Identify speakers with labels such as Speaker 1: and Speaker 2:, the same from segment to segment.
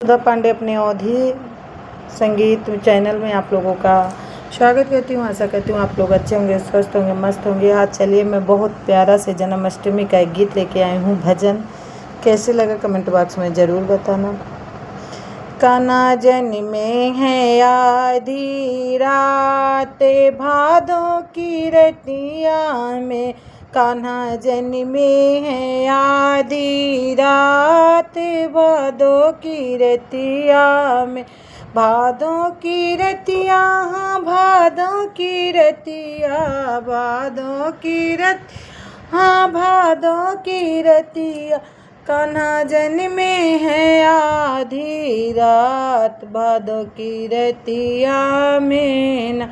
Speaker 1: सुधा पांडे अपने अवधी संगीत चैनल में आप लोगों का स्वागत करती हूँ। आशा करती हूँ आप लोग अच्छे होंगे, स्वस्थ होंगे, मस्त होंगे। आज चलिए मैं बहुत प्यारा से जन्माष्टमी का एक गीत लेके आई हूँ, भजन। कैसे लगा कमेंट बॉक्स में ज़रूर बताना। कान्हा जन्मे है आधी रात भादों की रतिया में, कान्हा जन्मे है आधी रात भादों की रतिया में। भादों की रतिया, हाँ भादों की रतिया, भादों की रत, हाँ भादों की रतिया। कान्हा जन्मे है आधी रात भादों की रतिया में न,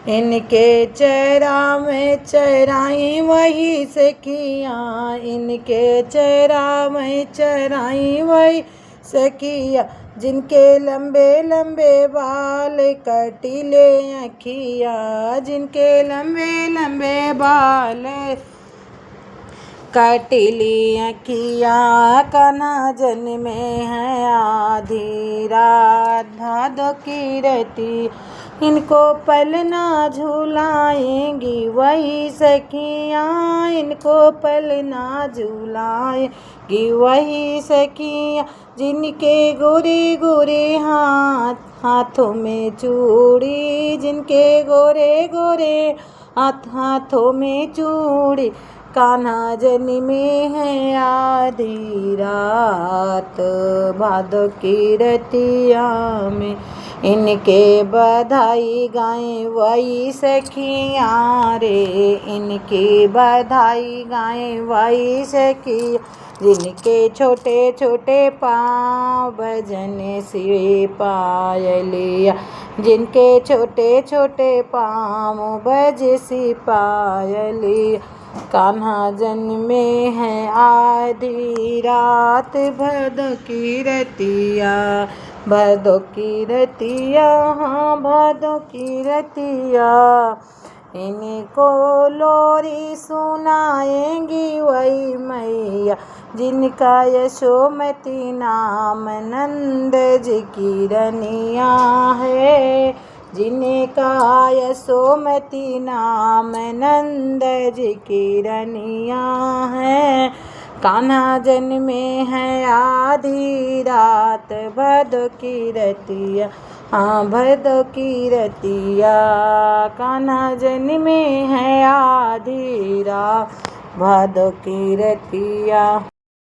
Speaker 1: इनके चेहरा में चराई वही सखिया, इनके चेहरा में चराई वही सखिया। जिनके लंबे लंबे बाल कटीले अखिया, जिनके लंबे लंबे बाल कटीली अखिया। कान्हा जन्मे है आधी रात भादों की रति, इनको पलना झुलाएंगी वही सखिया, इनको पलना झुलाएंगी वही सखिया। जिनके गोरे गोरे हाथों में चूड़ी, जिनके गोरे गोरे हाथों में चूड़ी। कान्हा जन्मे है आधी रात भादों की रतिया में, इनके बधाई गाएं वही सखिया रे, इनकी बधाई गाएं वही सखिया। जिनके छोटे छोटे पाँव बजने से पायलिया, जिनके छोटे छोटे पाँव बजे सी पायलिया। कान्हा जन्मे है आधी रात भादों की रतिया, भादों की रतिया, हाँ भादों की रतिया। इनको लोरी सुनाएंगी वही मैया, जिनका यशोमती नाम नंद जी की रनिया है, जिनका यशोमती नाम नंद जी की रनिया है। कान्हा जन्मे है आधी रात भादों की रतिया, हाँ भादों की रतिया। कान्हा जन्मे है आधी रात भादों की रतिया।